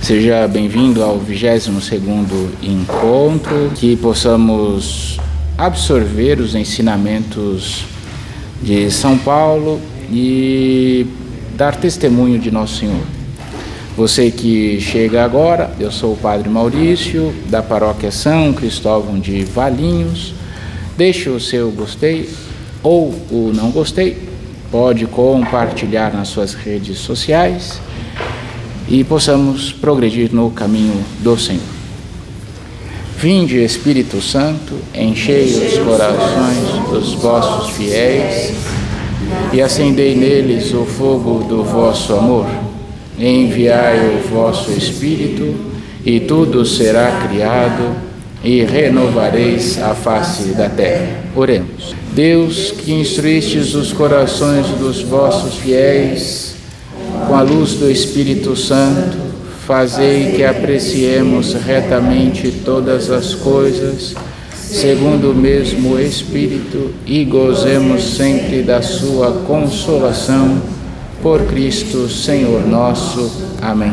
Seja bem-vindo ao 22º encontro, que possamos absorver os ensinamentos de São Paulo e dar testemunho de Nosso Senhor. Você que chega agora, eu sou o Padre Maurício, da Paróquia São Cristóvão de Valinhos. Deixe o seu gostei ou o não gostei, pode compartilhar nas suas redes sociais e possamos progredir no caminho do Senhor. Vinde, Espírito Santo, enchei os corações dos vossos fiéis e acendei neles o fogo do vosso amor. Enviai o vosso Espírito e tudo será criado e renovareis a face da terra. Oremos. Deus, que instruístes os corações dos vossos fiéis com a luz do Espírito Santo, fazei que apreciemos retamente todas as coisas, segundo o mesmo Espírito, e gozemos sempre da sua consolação, por Cristo Senhor nosso. Amém.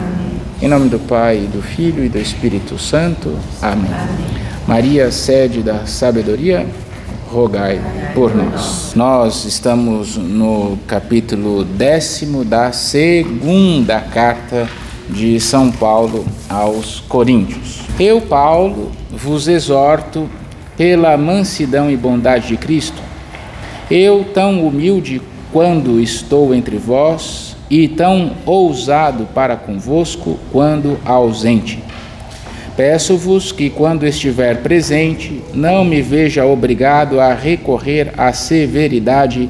Em nome do Pai, do Filho e do Espírito Santo. Amém. Maria, sede da sabedoria, rogai por nós. Nós estamos no capítulo 10º da segunda carta de São Paulo aos Coríntios. Eu, Paulo, vos exorto pela mansidão e bondade de Cristo. Eu, tão humilde quando estou entre vós, e tão ousado para convosco quando ausente. Peço-vos que, quando estiver presente, não me veja obrigado a recorrer à severidade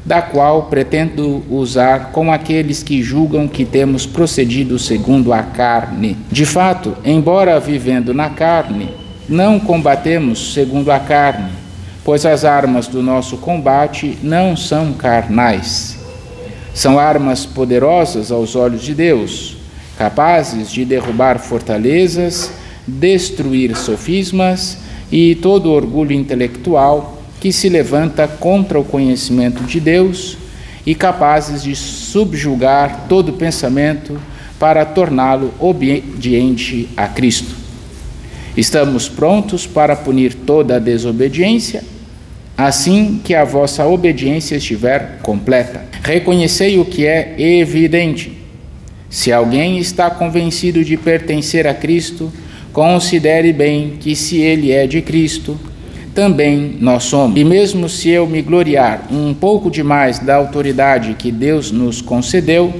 da qual pretendo usar com aqueles que julgam que temos procedido segundo a carne. De fato, embora vivendo na carne, não combatemos segundo a carne, pois as armas do nosso combate não são carnais. São armas poderosas aos olhos de Deus, capazes de derrubar fortalezas, destruir sofismas e todo orgulho intelectual que se levanta contra o conhecimento de Deus e capazes de subjugar todo pensamento para torná-lo obediente a Cristo. Estamos prontos para punir toda a desobediência, assim que a vossa obediência estiver completa. Reconhecei o que é evidente. Se alguém está convencido de pertencer a Cristo, considere bem que, se ele é de Cristo, também nós somos. E mesmo se eu me gloriar um pouco demais da autoridade que Deus nos concedeu,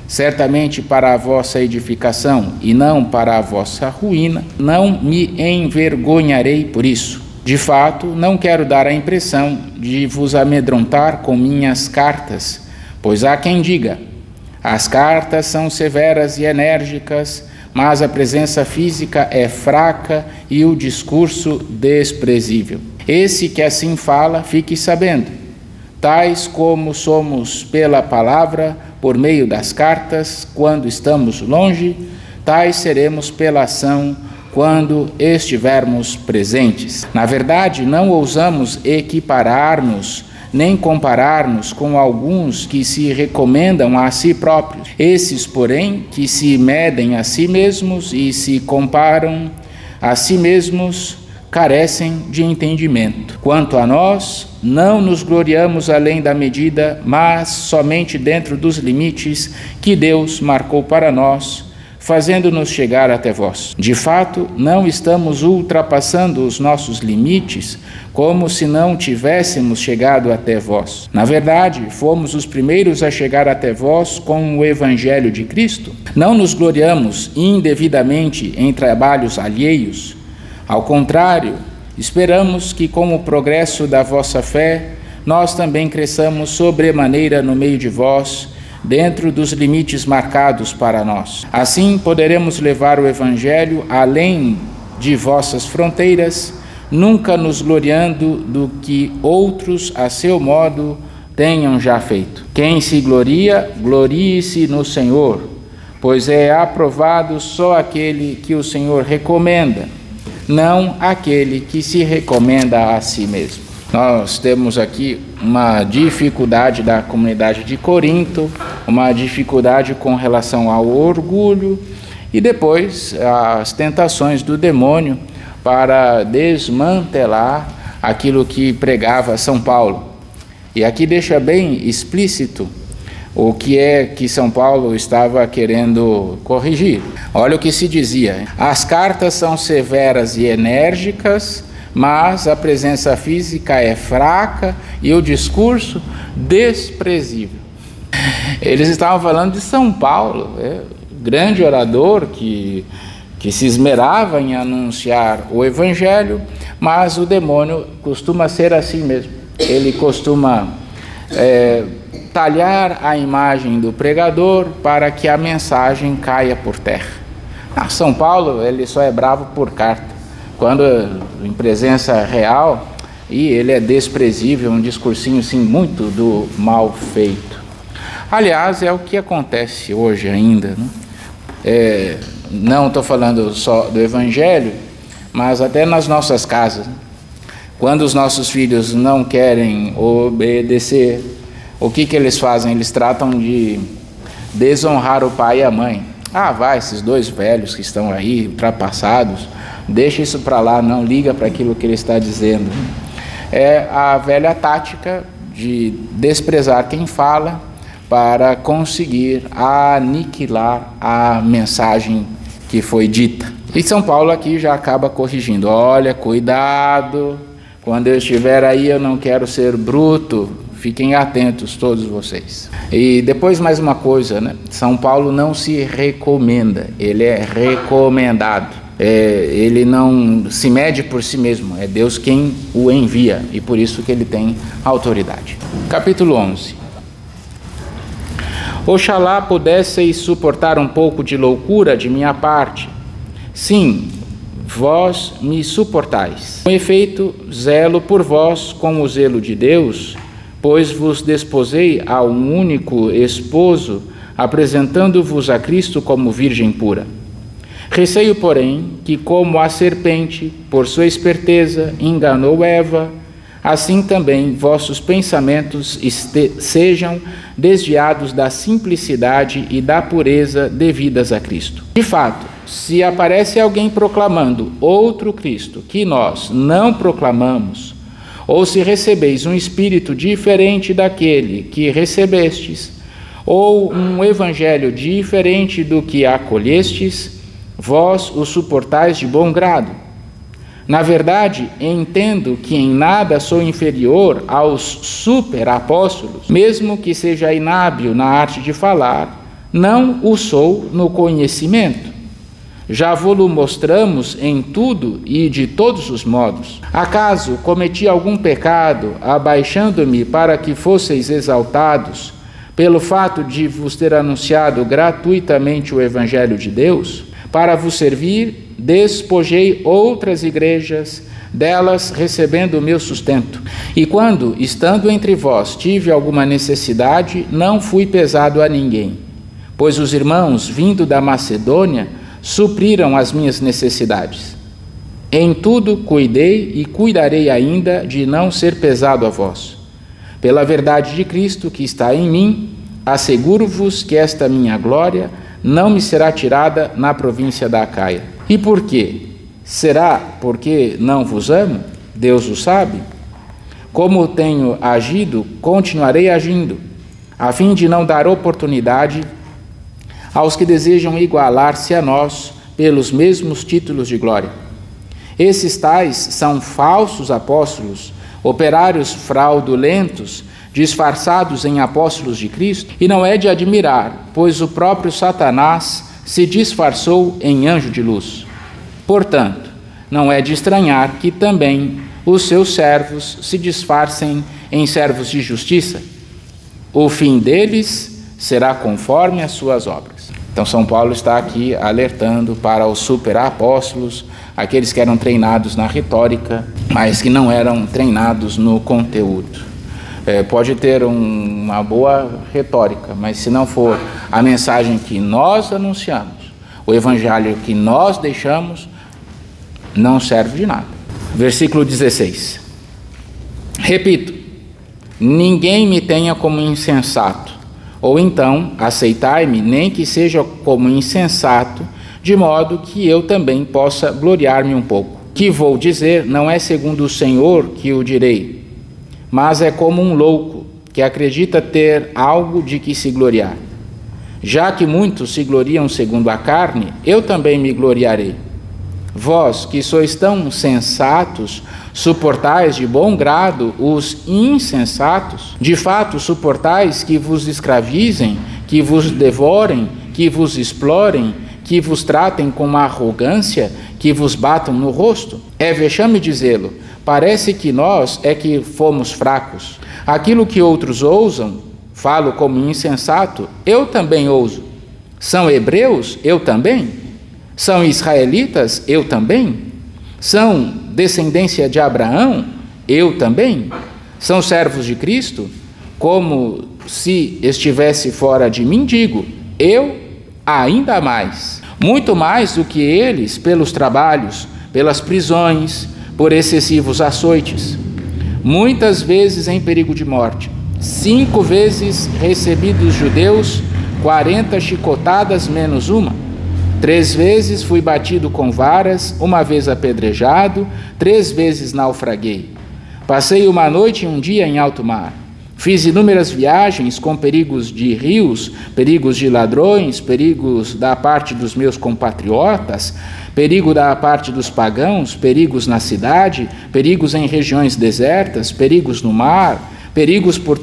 certamente para a vossa edificação e não para a vossa ruína, não me envergonharei por isso. De fato, não quero dar a impressão de vos amedrontar com minhas cartas, pois há quem diga: as cartas são severas e enérgicas, mas a presença física é fraca e o discurso desprezível. Esse que assim fala, fique sabendo, tais como somos pela palavra, por meio das cartas, quando estamos longe, tais seremos pela ação, quando estivermos presentes. Na verdade, não ousamos equiparar-nos, nem comparar-nos com alguns que se recomendam a si próprios. Esses, porém, que se medem a si mesmos e se comparam a si mesmos, carecem de entendimento. Quanto a nós, não nos gloriamos além da medida, mas somente dentro dos limites que Deus marcou para nós, fazendo-nos chegar até vós. De fato, não estamos ultrapassando os nossos limites, como se não tivéssemos chegado até vós. Na verdade, fomos os primeiros a chegar até vós com o Evangelho de Cristo. Não nos gloriamos indevidamente em trabalhos alheios. Ao contrário, esperamos que, com o progresso da vossa fé, nós também cresçamos sobremaneira no meio de vós, dentro dos limites marcados para nós. Assim poderemos levar o Evangelho além de vossas fronteiras, nunca nos gloriando do que outros, a seu modo, tenham já feito. Quem se gloria, glorie-se no Senhor, pois é aprovado só aquele que o Senhor recomenda, não aquele que se recomenda a si mesmo. Nós temos aqui uma dificuldade da comunidade de Corinto, uma dificuldade com relação ao orgulho e depois as tentações do demônio para desmantelar aquilo que pregava São Paulo. E aqui deixa bem explícito o que é que São Paulo estava querendo corrigir. Olha o que se dizia: as cartas são severas e enérgicas, mas a presença física é fraca e o discurso desprezível. Eles estavam falando de São Paulo, grande orador que se esmerava em anunciar o Evangelho, mas o demônio costuma ser assim mesmo. Ele costuma talhar a imagem do pregador para que a mensagem caia por terra. São Paulo, ele só é bravo por carta. Quando em presença real, e ele é desprezível, um discursinho assim muito do mal feito. Aliás, é o que acontece hoje ainda, né? Não estou falando só do Evangelho, mas até nas nossas casas. Quando os nossos filhos não querem obedecer, o que eles fazem? Eles tratam de desonrar o pai e a mãe. Vai, esses dois velhos que estão aí, ultrapassados, deixa isso para lá, não liga para aquilo que ele está dizendo. É a velha tática de desprezar quem fala para conseguir aniquilar a mensagem que foi dita. E São Paulo aqui já acaba corrigindo: olha, cuidado, quando eu estiver aí eu não quero ser bruto, fiquem atentos todos vocês. E depois mais uma coisa, né? São Paulo não se recomenda, ele é recomendado. Ele não se mede por si mesmo, é Deus quem o envia, e por isso que ele tem autoridade. Capítulo 11. Oxalá pudesseis suportar um pouco de loucura de minha parte. Sim, vós me suportais. Com efeito, zelo por vós com o zelo de Deus, pois vos desposei a um único esposo, apresentando-vos a Cristo como virgem pura. Receio, porém, que como a serpente, por sua esperteza, enganou Eva, assim também vossos pensamentos sejam desviados da simplicidade e da pureza devidas a Cristo. De fato, se aparece alguém proclamando outro Cristo que nós não proclamamos, ou se recebeis um espírito diferente daquele que recebestes, ou um evangelho diferente do que acolhestes, vós o suportais de bom grado. Na verdade, entendo que em nada sou inferior aos superapóstolos, mesmo que seja inábil na arte de falar, não o sou no conhecimento. Já vô-lo mostramos em tudo e de todos os modos. Acaso cometi algum pecado, abaixando-me para que fosseis exaltados, pelo fato de vos ter anunciado gratuitamente o Evangelho de Deus? Para vos servir, despojei outras igrejas, delas recebendo o meu sustento. E quando, estando entre vós, tive alguma necessidade, não fui pesado a ninguém, pois os irmãos, vindo da Macedônia, supriram as minhas necessidades. Em tudo cuidei e cuidarei ainda de não ser pesado a vós. Pela verdade de Cristo que está em mim, asseguro-vos que esta minha glória não me será tirada na província da Acaia. E por quê? Será porque não vos amo? Deus o sabe. Como tenho agido, continuarei agindo, a fim de não dar oportunidade aos que desejam igualar-se a nós pelos mesmos títulos de glória. Esses tais são falsos apóstolos, operários fraudulentos, disfarçados em apóstolos de Cristo, e não é de admirar, pois o próprio Satanás se disfarçou em anjo de luz. Portanto, não é de estranhar que também os seus servos se disfarcem em servos de justiça. O fim deles será conforme as suas obras. Então São Paulo está aqui alertando para os superapóstolos, aqueles que eram treinados na retórica, mas que não eram treinados no conteúdo. Pode ter uma boa retórica, mas se não for a mensagem que nós anunciamos, o evangelho que nós deixamos, não serve de nada. Versículo 16. Repito, ninguém me tenha como insensato, ou então aceitai-me, nem que seja como insensato, de modo que eu também possa gloriar-me um pouco. Que vou dizer não é segundo o Senhor que o direi, mas é como um louco que acredita ter algo de que se gloriar. Já que muitos se gloriam segundo a carne, eu também me gloriarei. Vós, que sois tão sensatos, suportais de bom grado os insensatos? De fato, suportais que vos escravizem, que vos devorem, que vos explorem, que vos tratem com arrogância, que vos batam no rosto? É vexame dizê-lo. Parece que nós é que fomos fracos. Aquilo que outros ousam, falo como insensato, eu também ouso. São hebreus? Eu também. São israelitas? Eu também. São descendência de Abraão? Eu também. São servos de Cristo? Como se estivesse fora de mim, digo, eu ainda mais. Muito mais do que eles pelos trabalhos, pelas prisões, por excessivos açoites. Muitas vezes em perigo de morte. 5 vezes recebi dos judeus 40 chicotadas menos uma. 3 vezes fui batido com varas, 1 vez apedrejado, 3 vezes naufraguei. Passei uma noite e um dia em alto mar. Fiz inúmeras viagens com perigos de rios, perigos de ladrões, perigos da parte dos meus compatriotas, perigo da parte dos pagãos, perigos na cidade, perigos em regiões desertas, perigos no mar, perigos por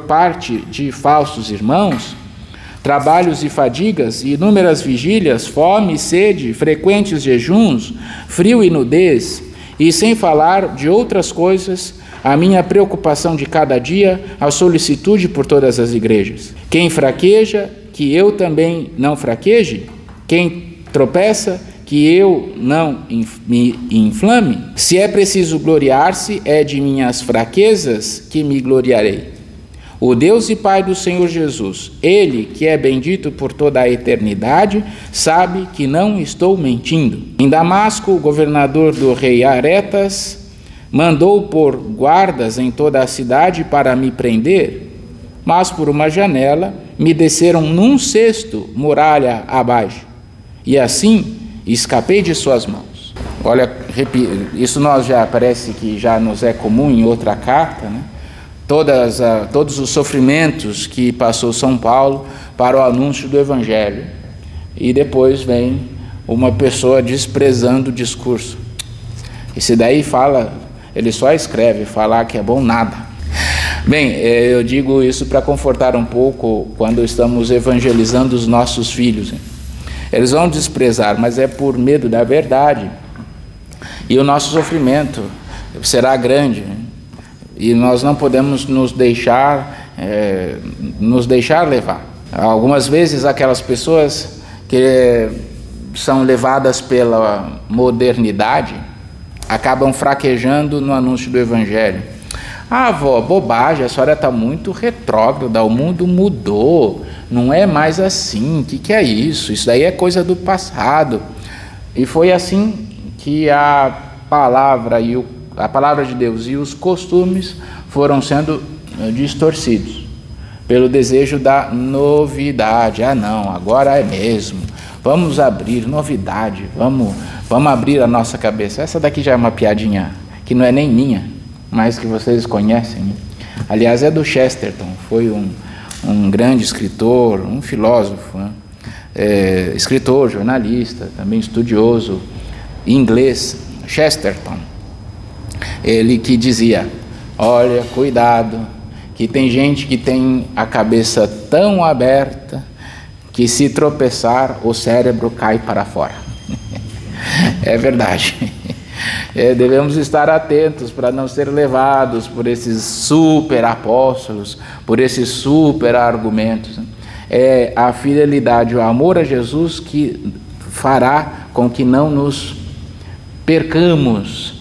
parte de falsos irmãos, trabalhos e fadigas, inúmeras vigílias, fome e sede, frequentes jejuns, frio e nudez, e sem falar de outras coisas, a minha preocupação de cada dia, a solicitude por todas as igrejas. Quem fraqueja, que eu também não fraqueje? Quem tropeça, que eu não me inflame? Se é preciso gloriar-se, é de minhas fraquezas que me gloriarei. O Deus e Pai do Senhor Jesus, Ele, que é bendito por toda a eternidade, sabe que não estou mentindo. Em Damasco, o governador do rei Aretas mandou pôr guardas em toda a cidade para me prender, mas por uma janela me desceram num cesto, muralha abaixo, e assim escapei de suas mãos. Olha, isso nós já parece que já nos é comum em outra carta, né? Todos os sofrimentos que passou São Paulo para o anúncio do Evangelho, e depois vem uma pessoa desprezando o discurso. Esse daí ele só escreve, falar que é bom nada. Bem, eu digo isso para confortar um pouco quando estamos evangelizando os nossos filhos. Eles vão desprezar, mas é por medo da verdade. E o nosso sofrimento será grande. E nós não podemos nos deixar levar. Algumas vezes aquelas pessoas que são levadas pela modernidade acabam fraquejando no anúncio do Evangelho. Ah, avó, bobagem, a senhora está muito retrógrada, o mundo mudou, não é mais assim, o que é isso? Isso daí é coisa do passado. E foi assim que a palavra de Deus e os costumes foram sendo distorcidos pelo desejo da novidade. Ah não, agora é mesmo, vamos abrir novidade, vamos abrir a nossa cabeça. Essa daqui já é uma piadinha que não é nem minha, mas que vocês conhecem, né? Aliás, é do Chesterton, foi um grande escritor, um filósofo, né? Escritor, jornalista, também estudioso inglês, Chesterton. Ele que dizia, olha, cuidado, que tem gente que tem a cabeça tão aberta que se tropeçar o cérebro cai para fora. É verdade. Devemos estar atentos para não ser levados por esses super apóstolos, por esses super argumentos. É a fidelidade, o amor a Jesus que fará com que não nos percamos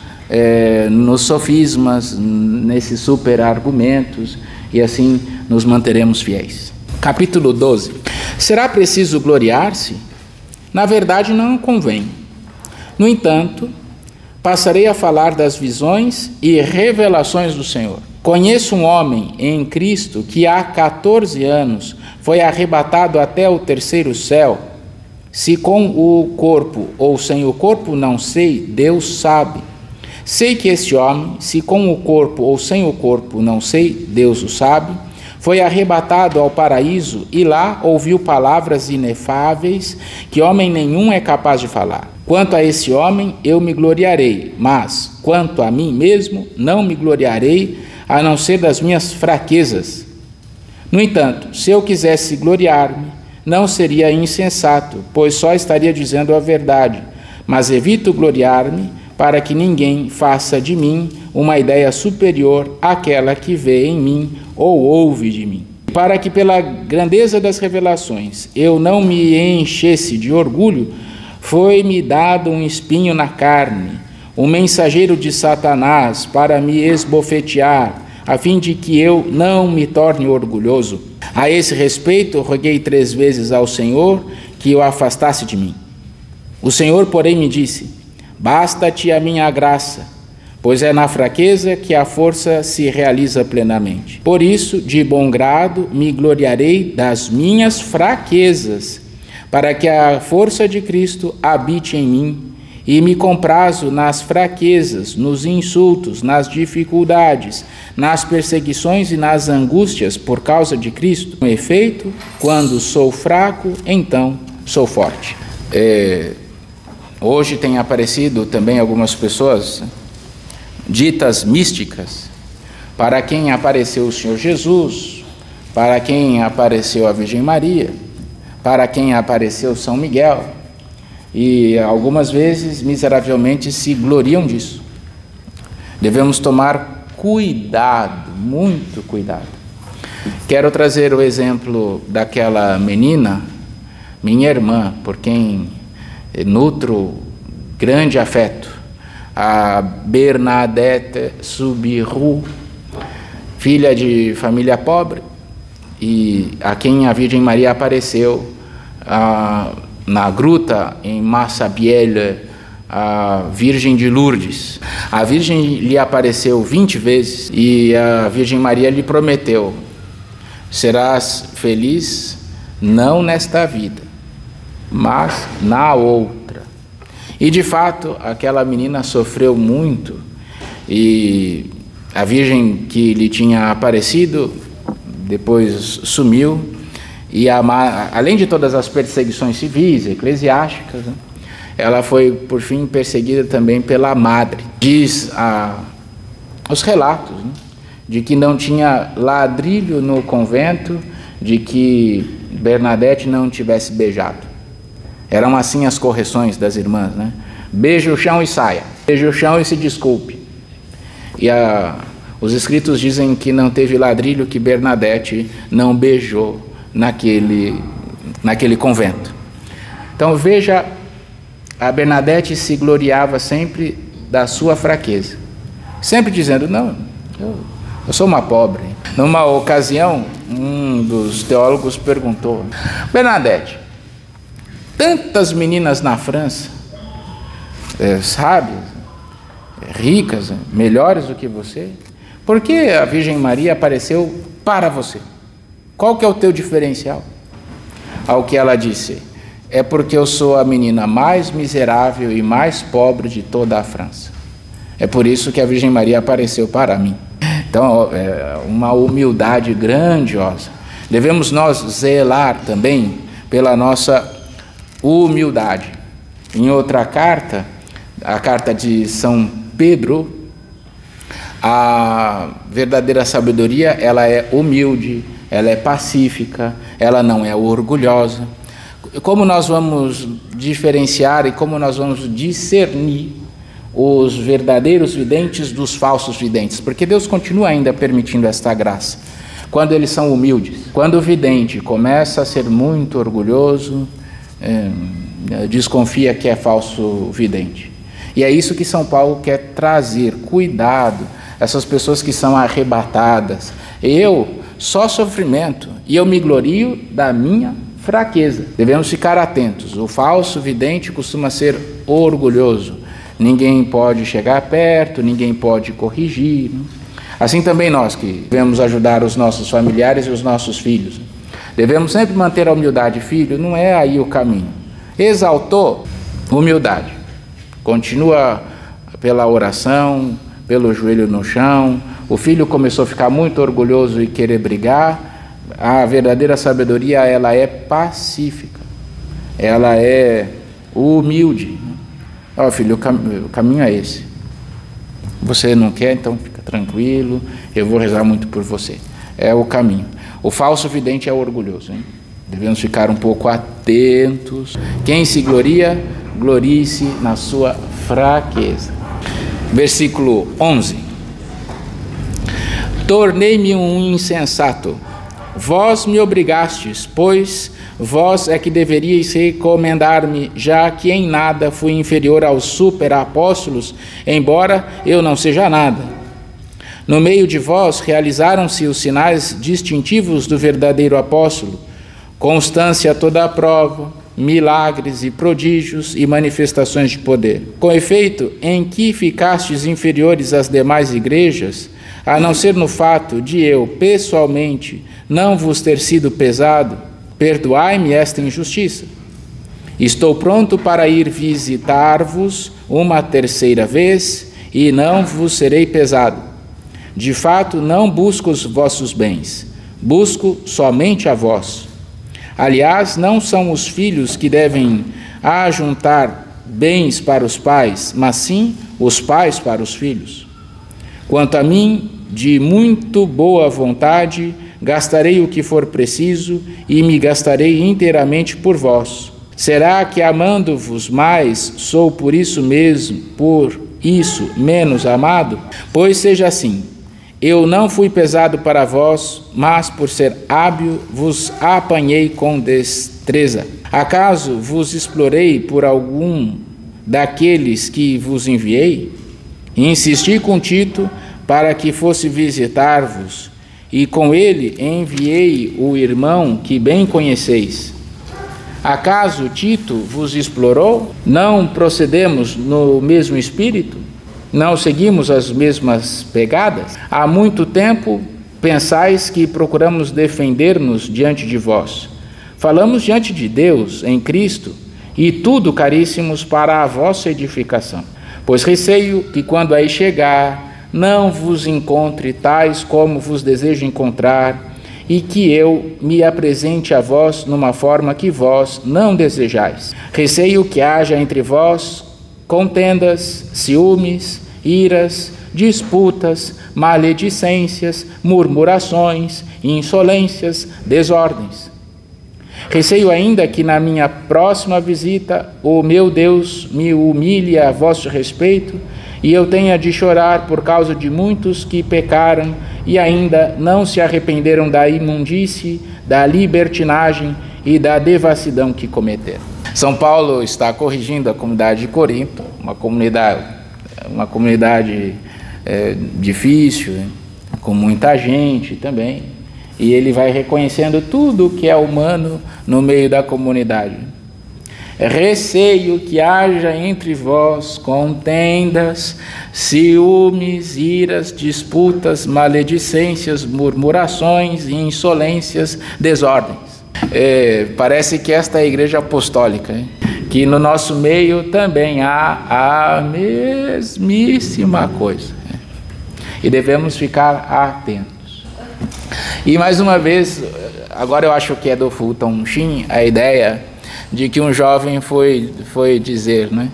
nos sofismas, nesses super argumentos, e assim nos manteremos fiéis. Capítulo 12. Será preciso gloriar-se? Na verdade, não convém. No entanto, passarei a falar das visões e revelações do Senhor. Conheço um homem em Cristo que há 14 anos foi arrebatado até o terceiro céu. Se com o corpo ou sem o corpo, não sei, Deus sabe. Sei que esse homem, se com o corpo ou sem o corpo, não sei, Deus o sabe, foi arrebatado ao paraíso e lá ouviu palavras inefáveis que homem nenhum é capaz de falar. Quanto a esse homem, eu me gloriarei, mas quanto a mim mesmo, não me gloriarei, a não ser das minhas fraquezas. No entanto, se eu quisesse gloriar-me, não seria insensato, pois só estaria dizendo a verdade, mas evito gloriar-me para que ninguém faça de mim uma ideia superior àquela que vê em mim ou ouve de mim. Para que pela grandeza das revelações eu não me enchesse de orgulho, foi-me dado um espinho na carne, um mensageiro de Satanás para me esbofetear, a fim de que eu não me torne orgulhoso. A esse respeito, roguei 3 vezes ao Senhor que o afastasse de mim. O Senhor, porém, me disse: basta-te a minha graça, pois é na fraqueza que a força se realiza plenamente. Por isso, de bom grado, me gloriarei das minhas fraquezas, para que a força de Cristo habite em mim, e me comprazo nas fraquezas, nos insultos, nas dificuldades, nas perseguições e nas angústias por causa de Cristo. Com efeito, quando sou fraco, então sou forte. Hoje tem aparecido também algumas pessoas ditas místicas, para quem apareceu o Senhor Jesus, para quem apareceu a Virgem Maria, para quem apareceu São Miguel, e algumas vezes miseravelmente se gloriam disso. Devemos tomar cuidado, muito cuidado. Quero trazer o exemplo daquela menina, minha irmã, por quem nutro grande afeto, a Bernadette Subiru, filha de família pobre, e a quem a Virgem Maria apareceu na gruta em Massabielle, a Virgem de Lourdes. A Virgem lhe apareceu 20 vezes e a Virgem Maria lhe prometeu: serás feliz não nesta vida, mas na outra. E de fato, aquela menina sofreu muito, e a Virgem que lhe tinha aparecido depois sumiu, e além de todas as perseguições civis, eclesiásticas, né, ela foi por fim perseguida também pela madre. Diz os relatos, né, de que não tinha ladrilho no convento, de que Bernadette não tivesse beijado. Eram assim as correções das irmãs, né? Beije o chão e saia, beije o chão e se desculpe. E os escritos dizem que não teve ladrilho que Bernadette não beijou naquele convento. Então veja, a Bernadette se gloriava sempre da sua fraqueza, sempre dizendo: não, eu sou uma pobre. Numa ocasião, um dos teólogos perguntou: Bernadette, tantas meninas na França, sábias, ricas, melhores do que você, por que a Virgem Maria apareceu para você? Qual que é o teu diferencial? Ao que ela disse: é porque eu sou a menina mais miserável e mais pobre de toda a França. É por isso que a Virgem Maria apareceu para mim. Então, é uma humildade grandiosa. Devemos nós zelar também pela nossa humildade. Em outra carta, a carta de São Pedro, a verdadeira sabedoria, ela é humilde, ela é pacífica, ela não é orgulhosa. Como nós vamos diferenciar e como nós vamos discernir os verdadeiros videntes dos falsos videntes? Porque Deus continua ainda permitindo esta graça. Quando eles são humildes, quando o vidente começa a ser muito orgulhoso, desconfia que é falso vidente. E é isso que São Paulo quer trazer: cuidado, essas pessoas que são arrebatadas. Só sofrimento, e eu me glorio da minha fraqueza. Devemos ficar atentos. O falso vidente costuma ser orgulhoso. Ninguém pode chegar perto, ninguém pode corrigir. Assim também nós que devemos ajudar os nossos familiares e os nossos filhos. Devemos sempre manter a humildade. Filho, não é aí o caminho. Exaltou? Humildade. Continua pela oração, pelo joelho no chão. O filho começou a ficar muito orgulhoso e querer brigar. A verdadeira sabedoria, ela é pacífica. Ela é humilde. Ó, filho, o caminho é esse. Você não quer, então fica tranquilo, eu vou rezar muito por você. É o caminho. O falso vidente é orgulhoso, hein? Devemos ficar um pouco atentos. Quem se gloria, glorie-se na sua fraqueza. Versículo 11. Tornei-me um insensato. Vós me obrigastes, pois vós é que deveríeis recomendar-me, já que em nada fui inferior aos superapóstolos, embora eu não seja nada. No meio de vós realizaram-se os sinais distintivos do verdadeiro apóstolo, constância a toda a prova, milagres e prodígios e manifestações de poder. Com efeito, em que ficastes inferiores às demais igrejas, a não ser no fato de eu, pessoalmente, não vos ter sido pesado, perdoai-me esta injustiça. Estou pronto para ir visitar-vos uma terceira vez e não vos serei pesado. De fato, não busco os vossos bens, busco somente a vós. Aliás, não são os filhos que devem ajuntar bens para os pais, mas sim os pais para os filhos. Quanto a mim, de muito boa vontade, gastarei o que for preciso e me gastarei inteiramente por vós. Será que amando-vos mais, sou por isso menos amado? Pois seja assim. Eu não fui pesado para vós, mas por ser hábil vos apanhei com destreza. Acaso vos explorei por algum daqueles que vos enviei? Insisti com Tito para que fosse visitar-vos, e com ele enviei o irmão que bem conheceis. Acaso Tito vos explorou? Não procedemos no mesmo espírito? Não seguimos as mesmas pegadas? Há muito tempo pensais que procuramos defender-nos diante de vós. Falamos diante de Deus, em Cristo, e tudo, caríssimos, para a vossa edificação. Pois receio que quando aí chegar, não vos encontre tais como vos desejo encontrar, e que eu me apresente a vós numa forma que vós não desejais. Receio que haja entre vós contendas, ciúmes, iras, disputas, maledicências, murmurações, insolências, desordens. Receio ainda que na minha próxima visita o meu Deus me humilhe a vosso respeito e eu tenha de chorar por causa de muitos que pecaram e ainda não se arrependeram da imundície, da libertinagem e da devassidão que cometeram. São Paulo está corrigindo a comunidade de Corinto, uma comunidade difícil, com muita gente também, e ele vai reconhecendo tudo que é humano no meio da comunidade. Receio que haja entre vós contendas, ciúmes, iras, disputas, maledicências, murmurações, insolências, desordens. Parece que esta é a igreja apostólica, hein? Que no nosso meio também há a mesmíssima coisa, né? E devemos ficar atentos. E mais uma vez, agora eu acho que é do Fulton Sheen a ideia de que um jovem foi dizer, né?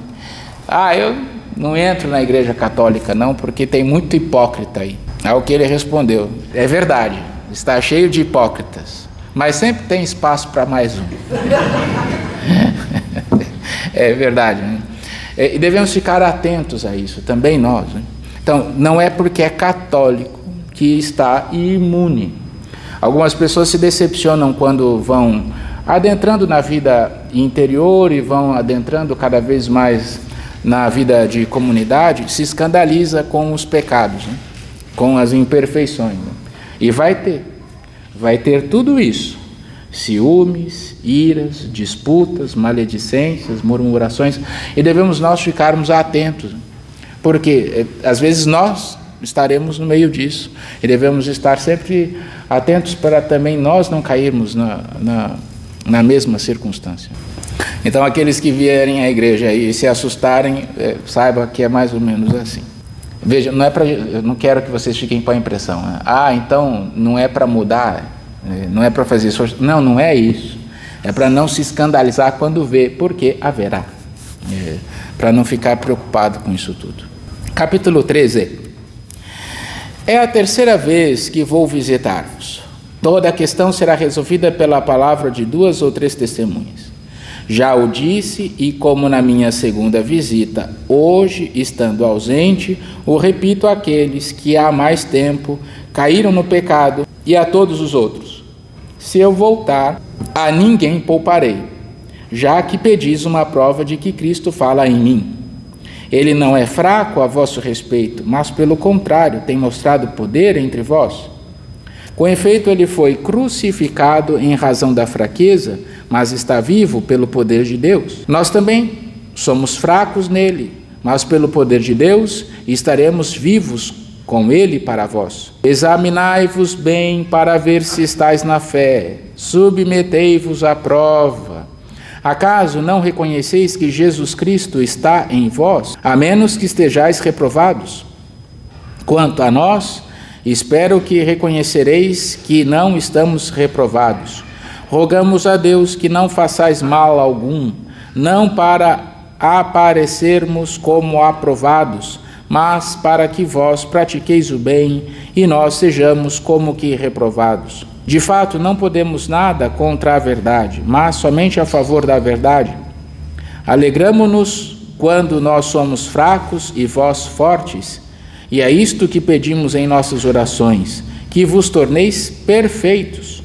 Eu não entro na igreja católica não, porque tem muito hipócrita aí. Ao que ele respondeu: é verdade, está cheio de hipócritas, mas sempre tem espaço para mais um. É verdade, né? E devemos ficar atentos a isso, também nós, né? Então, não é porque é católico que está imune. Algumas pessoas se decepcionam quando vão adentrando na vida interior e vão adentrando cada vez mais na vida de comunidade, se escandaliza com os pecados, né? Com as imperfeições, né? E vai ter tudo isso: ciúmes, iras, disputas, maledicências, murmurações, e devemos nós ficarmos atentos, porque às vezes nós estaremos no meio disso, e devemos estar sempre atentos para também nós não cairmos na mesma circunstância. Então, aqueles que vierem à igreja e se assustarem, saiba que é mais ou menos assim. Veja, eu não quero que vocês fiquem com a impressão, né? Então não é para mudar, não é para fazer isso. Não, não é isso. É para não se escandalizar quando vê, porque haverá. Para não ficar preocupado com isso tudo. Capítulo 13. É a terceira vez que vou visitar-vos. Toda a questão será resolvida pela palavra de 2 ou 3 testemunhas. Já o disse, e como na minha segunda visita, hoje, estando ausente, o repito àqueles que há mais tempo caíram no pecado e a todos os outros. Se eu voltar, a ninguém pouparei, já que pedis uma prova de que Cristo fala em mim. Ele não é fraco a vosso respeito, mas pelo contrário, tem mostrado poder entre vós. Com efeito, ele foi crucificado em razão da fraqueza, mas está vivo pelo poder de Deus. Nós também somos fracos nele, mas pelo poder de Deus estaremos vivos com ele para vós. Examinai-vos bem para ver se estáis na fé, submetei-vos à prova. Acaso não reconheceis que Jesus Cristo está em vós, a menos que estejais reprovados? Quanto a nós, espero que reconhecereis que não estamos reprovados. Rogamos a Deus que não façais mal algum, não para aparecermos como aprovados, mas para que vós pratiqueis o bem e nós sejamos como que reprovados. De fato, não podemos nada contra a verdade, mas somente a favor da verdade. Alegramo-nos quando nós somos fracos e vós fortes, e é isto que pedimos em nossas orações, que vos torneis perfeitos.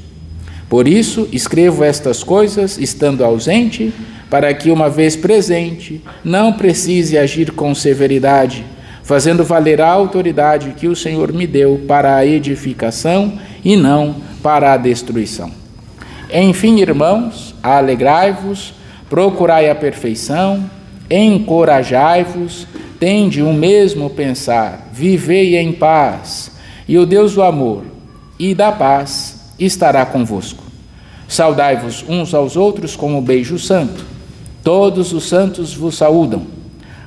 Por isso, escrevo estas coisas, estando ausente, para que, uma vez presente, não precise agir com severidade, fazendo valer a autoridade que o Senhor me deu para a edificação e não para a destruição. Enfim, irmãos, alegrai-vos, procurai a perfeição, encorajai-vos, tende o mesmo pensar, vivei em paz, e o Deus do amor e da paz estará convosco. Saudai-vos uns aos outros com um beijo santo. Todos os santos vos saúdam.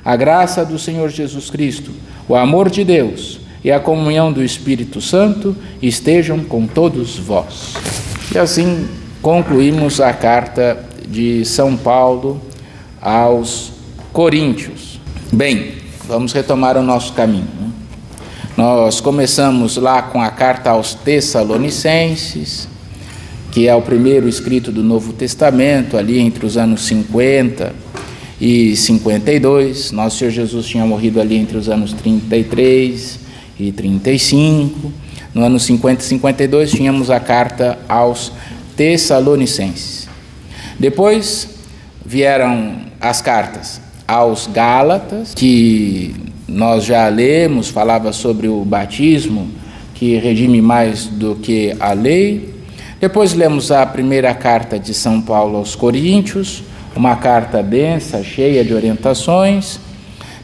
A graça do Senhor Jesus Cristo, o amor de Deus e a comunhão do Espírito Santo estejam com todos vós. E assim concluímos a carta de São Paulo aos Coríntios. Bem, vamos retomar o nosso caminho. Nós começamos lá com a carta aos Tessalonicenses, que é o primeiro escrito do Novo Testamento, ali entre os anos 50 e 52. Nosso Senhor Jesus tinha morrido ali entre os anos 33 e 35. No ano 50 e 52 tínhamos a carta aos Tessalonicenses. Depois vieram as cartas aos Gálatas, que nós já lemos, falava sobre o batismo, que redime mais do que a lei. Depois lemos a primeira carta de São Paulo aos Coríntios, uma carta densa, cheia de orientações.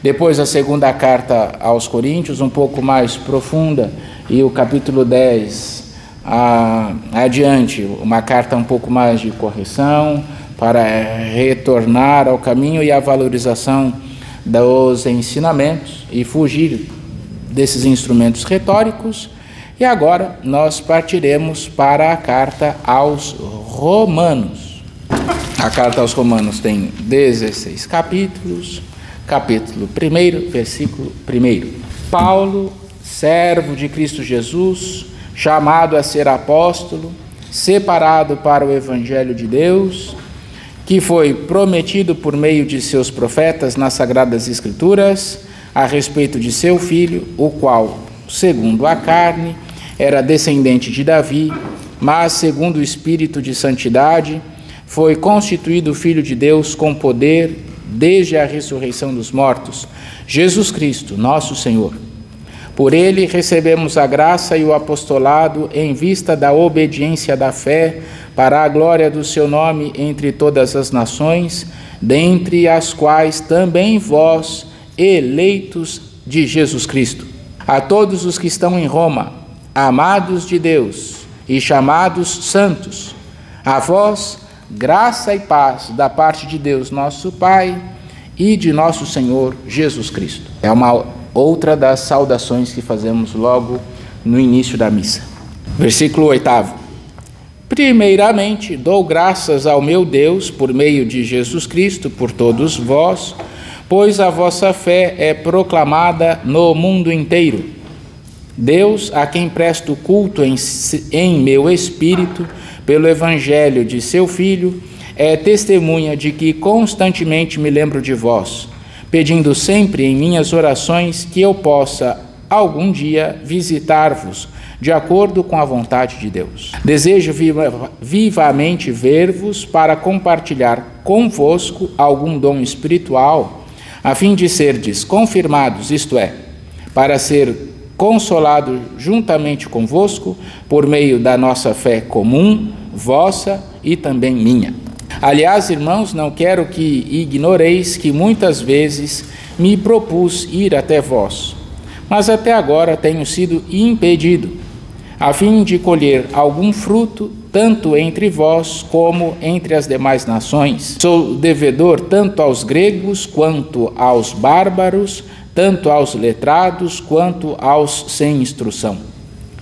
Depois a segunda carta aos Coríntios, um pouco mais profunda, e o capítulo 10 adiante, uma carta um pouco mais de correção, para retornar ao caminho e à valorização dos ensinamentos e fugir desses instrumentos retóricos. E agora nós partiremos para a carta aos Romanos. A carta aos Romanos tem 16 capítulos. Capítulo 1, versículo 1. Paulo, servo de Cristo Jesus, chamado a ser apóstolo, separado para o Evangelho de Deus, que foi prometido por meio de seus profetas nas Sagradas Escrituras, a respeito de seu filho, o qual, segundo a carne, era descendente de Davi, mas, segundo o Espírito de santidade, foi constituído Filho de Deus com poder desde a ressurreição dos mortos, Jesus Cristo, nosso Senhor. Por ele recebemos a graça e o apostolado em vista da obediência da fé para a glória do seu nome entre todas as nações, dentre as quais também vós, eleitos de Jesus Cristo. A todos os que estão em Roma, amados de Deus e chamados santos, a vós, graça e paz da parte de Deus nosso Pai e de nosso Senhor Jesus Cristo. É uma outra das saudações que fazemos logo no início da missa. Versículo 8. Primeiramente, dou graças ao meu Deus por meio de Jesus Cristo por todos vós, pois a vossa fé é proclamada no mundo inteiro. Deus, a quem presto culto em meu espírito, pelo evangelho de seu Filho, é testemunha de que constantemente me lembro de vós, pedindo sempre em minhas orações que eu possa algum dia visitar-vos, de acordo com a vontade de Deus. Desejo vivamente ver-vos para compartilhar convosco algum dom espiritual, a fim de serdes confirmados, isto é, para ser consolado juntamente convosco por meio da nossa fé comum, vossa e também minha. Aliás, irmãos, não quero que ignoreis que muitas vezes me propus ir até vós, mas até agora tenho sido impedido, a fim de colher algum fruto, tanto entre vós como entre as demais nações. Sou devedor tanto aos gregos quanto aos bárbaros, tanto aos letrados quanto aos sem instrução.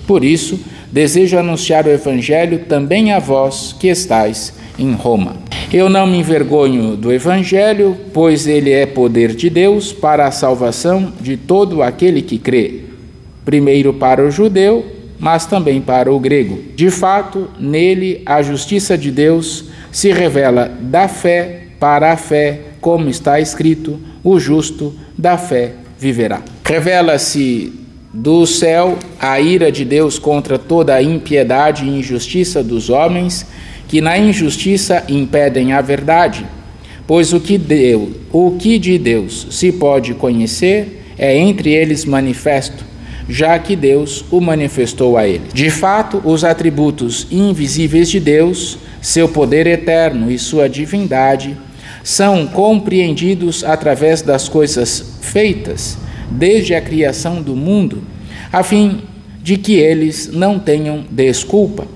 Por isso, desejo anunciar o Evangelho também a vós que estáis em Roma. Eu não me envergonho do Evangelho, pois ele é poder de Deus para a salvação de todo aquele que crê, primeiro para o judeu, mas também para o grego. De fato, nele a justiça de Deus se revela da fé para a fé, como está escrito, o justo da fé viverá. Revela-se do céu a ira de Deus contra toda a impiedade e injustiça dos homens, que na injustiça impedem a verdade, pois o que de Deus se pode conhecer é entre eles manifesto, já que Deus o manifestou a eles. De fato, os atributos invisíveis de Deus, seu poder eterno e sua divindade, são compreendidos através das coisas feitas desde a criação do mundo, a fim de que eles não tenham desculpa.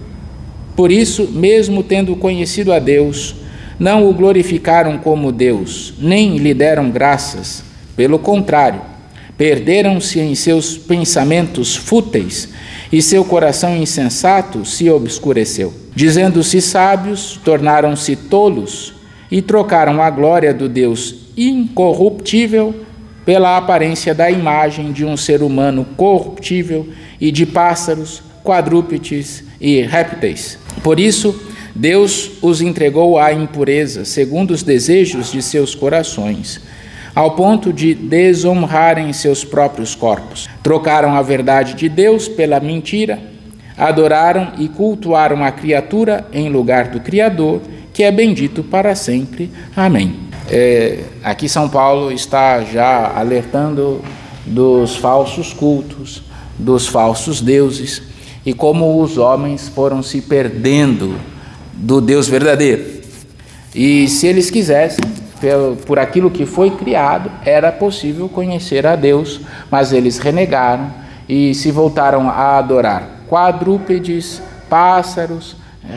Por isso, mesmo tendo conhecido a Deus, não o glorificaram como Deus, nem lhe deram graças. Pelo contrário, perderam-se em seus pensamentos fúteis e seu coração insensato se obscureceu. Dizendo-se sábios, tornaram-se tolos e trocaram a glória do Deus incorruptível pela aparência da imagem de um ser humano corruptível e de pássaros, quadrúpedes e répteis. Por isso, Deus os entregou à impureza, segundo os desejos de seus corações, ao ponto de desonrarem seus próprios corpos. Trocaram a verdade de Deus pela mentira, adoraram e cultuaram a criatura em lugar do Criador, que é bendito para sempre. Amém. Aqui São Paulo está já alertando dos falsos cultos, dos falsos deuses, e como os homens foram se perdendo do Deus verdadeiro. E se eles quisessem, por aquilo que foi criado, era possível conhecer a Deus, mas eles renegaram e se voltaram a adorar quadrúpedes, pássaros,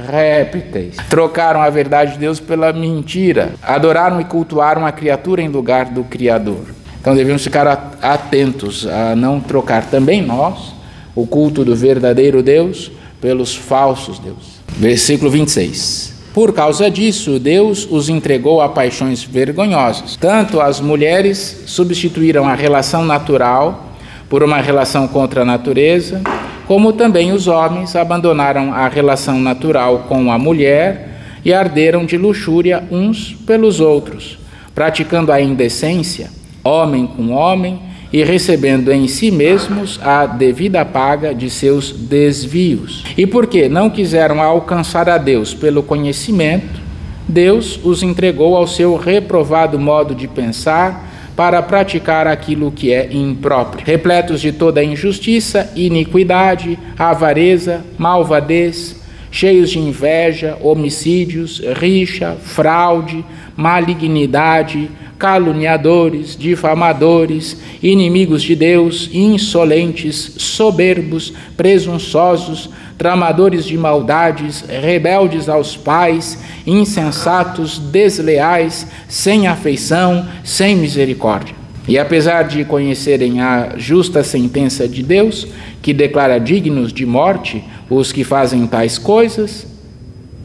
répteis. Trocaram a verdade de Deus pela mentira, adoraram e cultuaram a criatura em lugar do Criador. Então devemos ficar atentos a não trocar também nós o culto do verdadeiro Deus pelos falsos deuses. Versículo 26. Por causa disso, Deus os entregou a paixões vergonhosas. Tanto as mulheres substituíram a relação natural por uma relação contra a natureza, como também os homens abandonaram a relação natural com a mulher e arderam de luxúria uns pelos outros, praticando a indecência, homem com homem, e recebendo em si mesmos a devida paga de seus desvios. E porque não quiseram alcançar a Deus pelo conhecimento, Deus os entregou ao seu reprovado modo de pensar para praticar aquilo que é impróprio. Repletos de toda injustiça, iniquidade, avareza, malvadez, cheios de inveja, homicídios, rixa, fraude, malignidade, caluniadores, difamadores, inimigos de Deus, insolentes, soberbos, presunçosos, tramadores de maldades, rebeldes aos pais, insensatos, desleais, sem afeição, sem misericórdia. E apesar de conhecerem a justa sentença de Deus, que declara dignos de morte os que fazem tais coisas,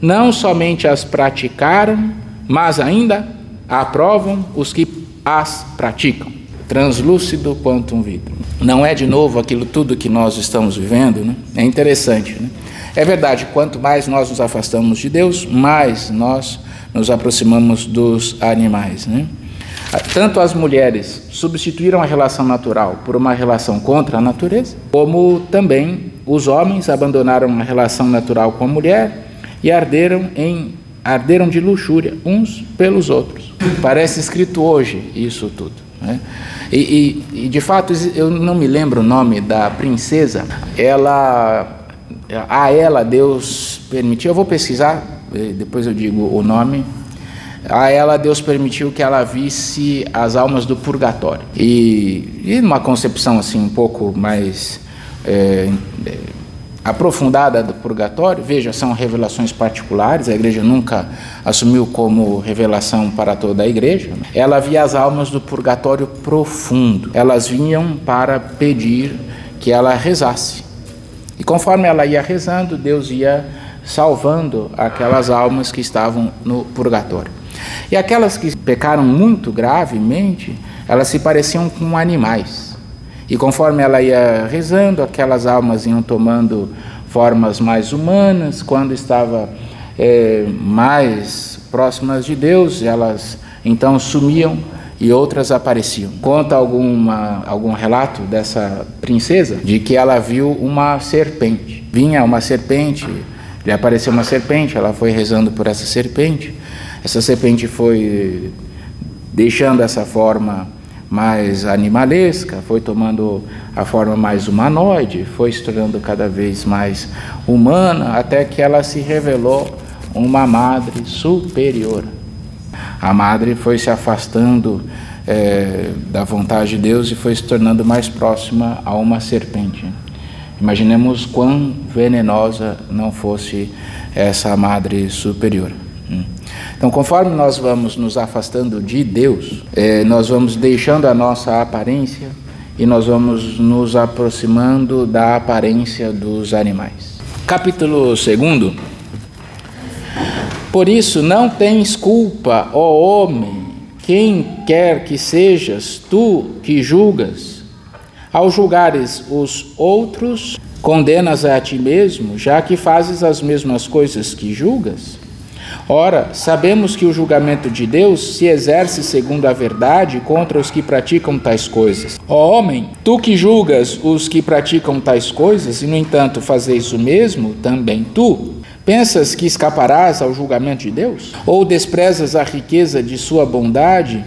não somente as praticaram, mas ainda aprovam os que as praticam. Translúcido quanto um vidro. Não é de novo aquilo tudo que nós estamos vivendo, né? É interessante, né? É verdade, quanto mais nós nos afastamos de Deus, mais nós nos aproximamos dos animais, né? Tanto as mulheres substituíram a relação natural por uma relação contra a natureza, como também os homens abandonaram a relação natural com a mulher e arderam de luxúria uns pelos outros. Parece escrito hoje isso tudo, né? E de fato, eu não me lembro o nome da princesa. A ela Deus permitiu, eu vou pesquisar, depois eu digo o nome. A ela Deus permitiu que ela visse as almas do purgatório. E numa concepção assim um pouco mais aprofundada do purgatório, veja, são revelações particulares, a igreja nunca assumiu como revelação para toda a igreja. Ela via as almas do purgatório profundo, elas vinham para pedir que ela rezasse. E conforme ela ia rezando, Deus ia salvando aquelas almas que estavam no purgatório. E aquelas que pecaram muito gravemente, elas se pareciam com animais. E conforme ela ia rezando, aquelas almas iam tomando formas mais humanas. Quando estava mais próximas de Deus, elas então sumiam e outras apareciam. Conta algum relato dessa princesa, de que ela viu uma serpente. Vinha uma serpente, lhe apareceu uma serpente, ela foi rezando por essa serpente. Essa serpente foi deixando essa forma mais animalesca, foi tomando a forma mais humanoide, foi se tornando cada vez mais humana, até que ela se revelou uma madre superior. A madre foi se afastando da vontade de Deus e foi se tornando mais próxima a uma serpente. Imaginemos quão venenosa não fosse essa madre superior. Então, conforme nós vamos nos afastando de Deus, nós vamos deixando a nossa aparência e nós vamos nos aproximando da aparência dos animais. Capítulo 2. Por isso, não tens culpa, ó homem, quem quer que sejas, tu que julgas. Ao julgares os outros, condenas a ti mesmo, já que fazes as mesmas coisas que julgas. Ora, sabemos que o julgamento de Deus se exerce segundo a verdade contra os que praticam tais coisas. Ó homem, tu que julgas os que praticam tais coisas, e no entanto fazeis o mesmo, também tu, pensas que escaparás ao julgamento de Deus? Ou desprezas a riqueza de sua bondade,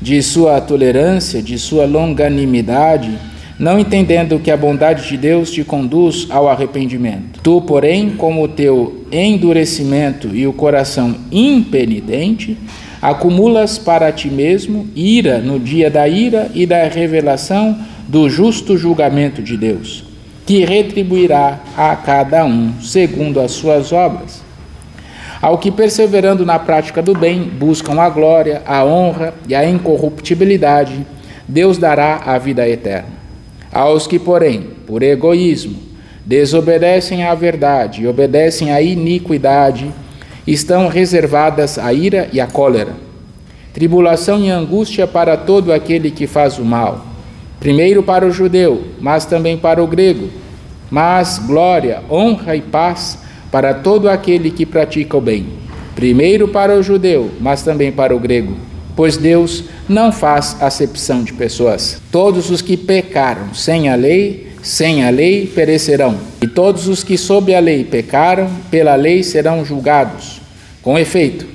de sua tolerância, de sua longanimidade, não entendendo que a bondade de Deus te conduz ao arrependimento? Tu, porém, com o teu endurecimento e o coração impenitente, acumulas para ti mesmo ira no dia da ira e da revelação do justo julgamento de Deus, que retribuirá a cada um segundo as suas obras. Ao que, perseverando na prática do bem, buscam a glória, a honra e a incorruptibilidade, Deus dará a vida eterna. Aos que, porém, por egoísmo, desobedecem à verdade e obedecem à iniquidade, estão reservadas a ira e a cólera, tribulação e angústia para todo aquele que faz o mal, primeiro para o judeu, mas também para o grego, mas glória, honra e paz para todo aquele que pratica o bem, primeiro para o judeu, mas também para o grego, pois Deus não faz acepção de pessoas. Todos os que pecaram sem a lei perecerão, e todos os que sob a lei pecaram, pela lei serão julgados. Com efeito,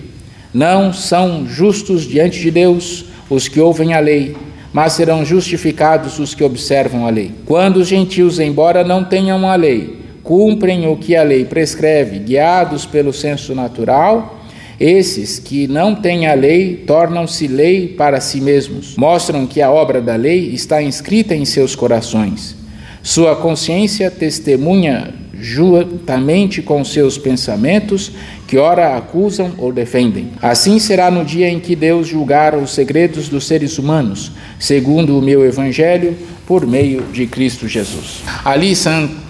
não são justos diante de Deus os que ouvem a lei, mas serão justificados os que observam a lei. Quando os gentios, embora não tenham a lei, cumprem o que a lei prescreve, guiados pelo senso natural, Esses que não têm a lei tornam-se lei para si mesmos. Mostram que a obra da lei está inscrita em seus corações. Sua consciência testemunha juntamente com seus pensamentos, que ora acusam ou defendem. Assim será no dia em que Deus julgar os segredos dos seres humanos, segundo o meu evangelho, por meio de Cristo Jesus. Ali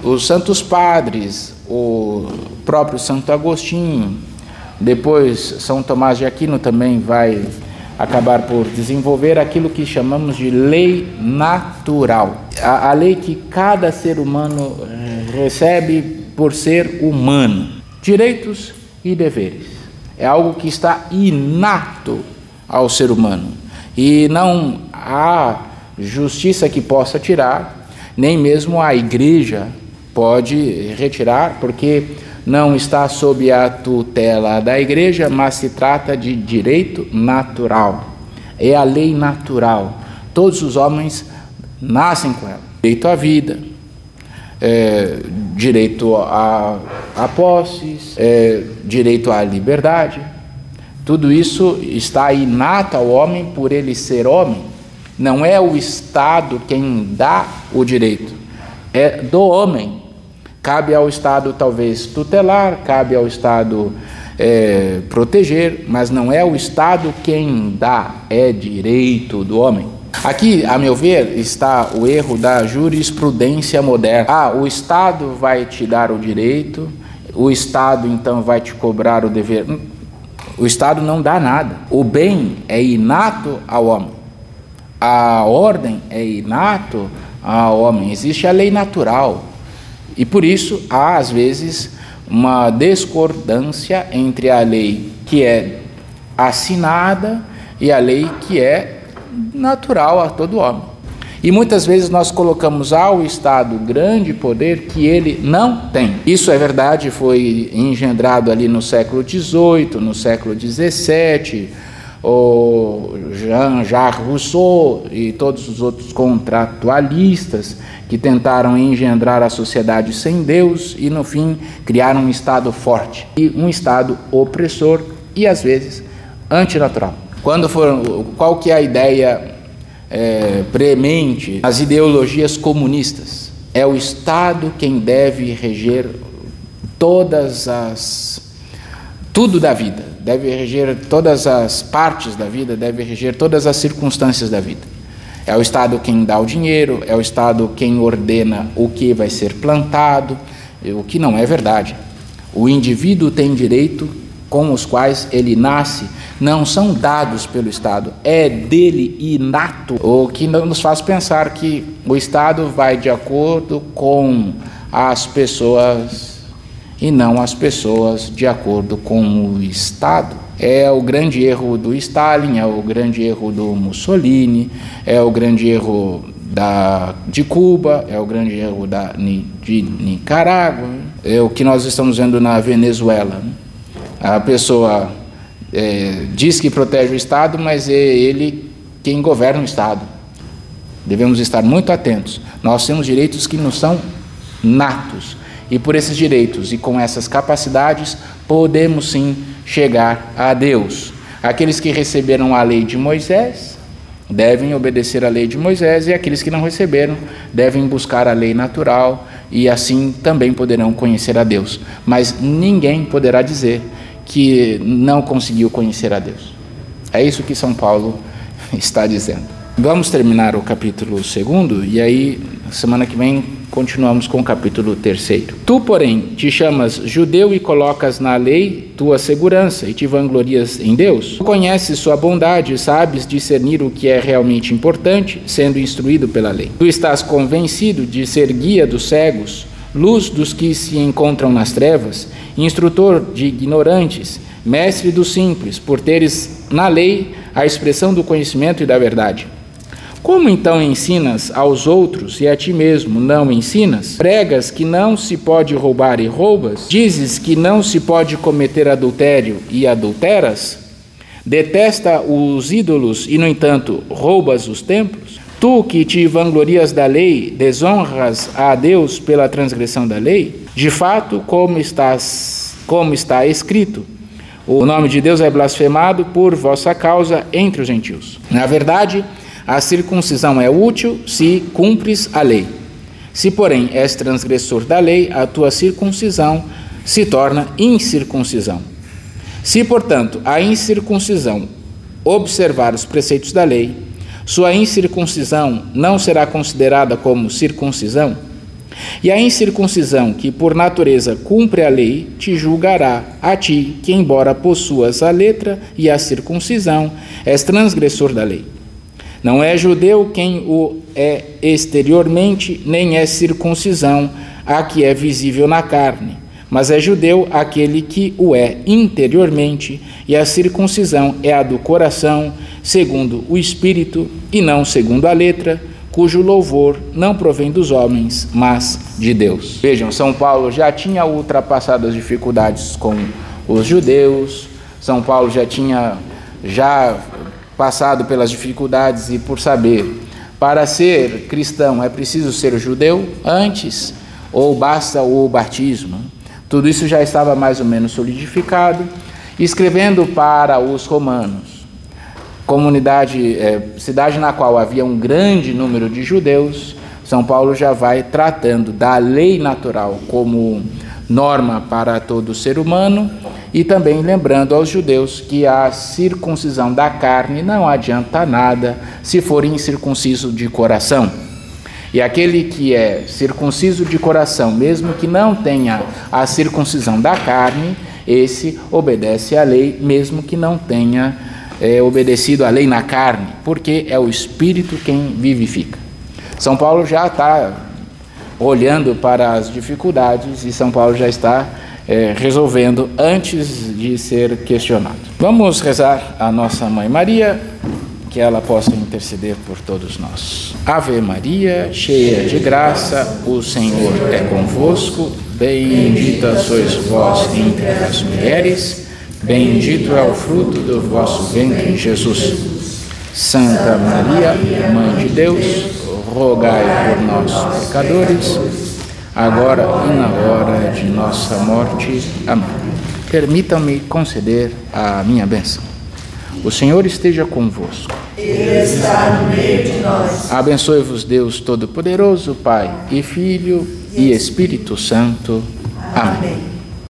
os santos padres, o próprio Santo Agostinho, depois São Tomás de Aquino também vai acabar por desenvolver aquilo que chamamos de lei natural. A lei que cada ser humano recebe por ser humano. Direitos e deveres. É algo que está inato ao ser humano. E não há justiça que possa tirar, nem mesmo a igreja pode retirar, porque não está sob a tutela da igreja, mas se trata de direito natural. É a lei natural. Todos os homens nascem com ela. Direito à vida, direito a posses, direito à liberdade. Tudo isso está inato ao homem por ele ser homem. Não é o Estado quem dá o direito, é do homem. Cabe ao Estado talvez tutelar, cabe ao Estado proteger, mas não é o Estado quem dá, é direito do homem. Aqui, a meu ver, está o erro da jurisprudência moderna. O Estado vai te dar o direito, o Estado então vai te cobrar o dever. O Estado não dá nada. O bem é inato ao homem. A ordem é inato ao homem. Existe a lei natural. E por isso há, às vezes, uma discordância entre a lei que é assinada e a lei que é natural a todo homem. E muitas vezes nós colocamos ao Estado grande poder que ele não tem. Isso é verdade, foi engendrado ali no século XVIII, no século XVII, o Jean-Jacques Rousseau e todos os outros contratualistas que tentaram engendrar a sociedade sem Deus e, no fim, criaram um Estado forte e um Estado opressor e, às vezes, antinatural. Qual que é a ideia premente nas ideologias comunistas? É o Estado quem deve reger tudo da vida, deve reger todas as partes da vida, deve reger todas as circunstâncias da vida. É o Estado quem dá o dinheiro, é o Estado quem ordena o que vai ser plantado, o que não é verdade. O indivíduo tem direito com os quais ele nasce, não são dados pelo Estado, é dele inato, o que nos faz pensar que o Estado vai de acordo com as pessoas e não as pessoas de acordo com o Estado. É o grande erro do Stalin, é o grande erro do Mussolini, é o grande erro de Cuba, é o grande erro de Nicarágua, é o que nós estamos vendo na Venezuela. A pessoa diz que protege o Estado, mas é ele quem governa o Estado. Devemos estar muito atentos. Nós temos direitos que nos são natos. E por esses direitos e com essas capacidades, podemos sim chegar a Deus. Aqueles que receberam a lei de Moisés devem obedecer à lei de Moisés, e aqueles que não receberam devem buscar a lei natural, e assim também poderão conhecer a Deus. Mas ninguém poderá dizer que não conseguiu conhecer a Deus. É isso que São Paulo está dizendo. Vamos terminar o capítulo 2 e aí, semana que vem, continuamos com o capítulo 3. Tu, porém, te chamas judeu e colocas na lei tua segurança e te vanglorias em Deus. Tu conheces sua bondade e sabes discernir o que é realmente importante, sendo instruído pela lei. Tu estás convencido de ser guia dos cegos, luz dos que se encontram nas trevas, instrutor de ignorantes, mestre dos simples, por teres na lei a expressão do conhecimento e da verdade. Como então ensinas aos outros e a ti mesmo não ensinas? Pregas que não se pode roubar e roubas? Dizes que não se pode cometer adultério e adulteras? Detesta os ídolos e, no entanto, roubas os templos? Tu que te vanglorias da lei, desonras a Deus pela transgressão da lei? De fato, como está escrito, O nome de Deus é blasfemado por vossa causa entre os gentios. Na verdade, a circuncisão é útil se cumpres a lei. Se, porém, és transgressor da lei, a tua circuncisão se torna incircuncisão. Se, portanto, a incircuncisão observar os preceitos da lei, sua incircuncisão não será considerada como circuncisão? E a incircuncisão, que por natureza cumpre a lei, te julgará a ti, que embora possuas a letra e a circuncisão, és transgressor da lei. Não é judeu quem o é exteriormente, nem é circuncisão a que é visível na carne, mas é judeu aquele que o é interiormente, e a circuncisão é a do coração, segundo o Espírito, e não segundo a letra, cujo louvor não provém dos homens, mas de Deus. Vejam, São Paulo já tinha ultrapassado as dificuldades com os judeus, São Paulo já tinha passado pelas dificuldades e por saber, para ser cristão é preciso ser judeu antes, ou basta o batismo. Tudo isso já estava mais ou menos solidificado. Escrevendo para os romanos, cidade na qual havia um grande número de judeus, São Paulo já vai tratando da lei natural como norma para todo ser humano e também lembrando aos judeus que a circuncisão da carne não adianta nada se for incircunciso de coração. E aquele que é circunciso de coração, mesmo que não tenha a circuncisão da carne, esse obedece à lei, mesmo que não tenha obedecido à lei na carne, porque é o Espírito quem vivifica. São Paulo já está olhando para as dificuldades e São Paulo já está resolvendo antes de ser questionado. Vamos rezar a nossa Mãe Maria, que ela possa interceder por todos nós. Ave Maria, cheia de graça, o Senhor é convosco, bendita sois vós entre as mulheres, bendito é o fruto do vosso ventre, Jesus. Santa Maria, Mãe de Deus, rogai por nós, pecadores, agora e na hora de nossa morte. Amém. Permitam-me conceder a minha bênção. O Senhor esteja convosco. Ele está no meio de nós. Abençoe-vos Deus Todo-Poderoso, Pai e Filho e Espírito Santo. Amém.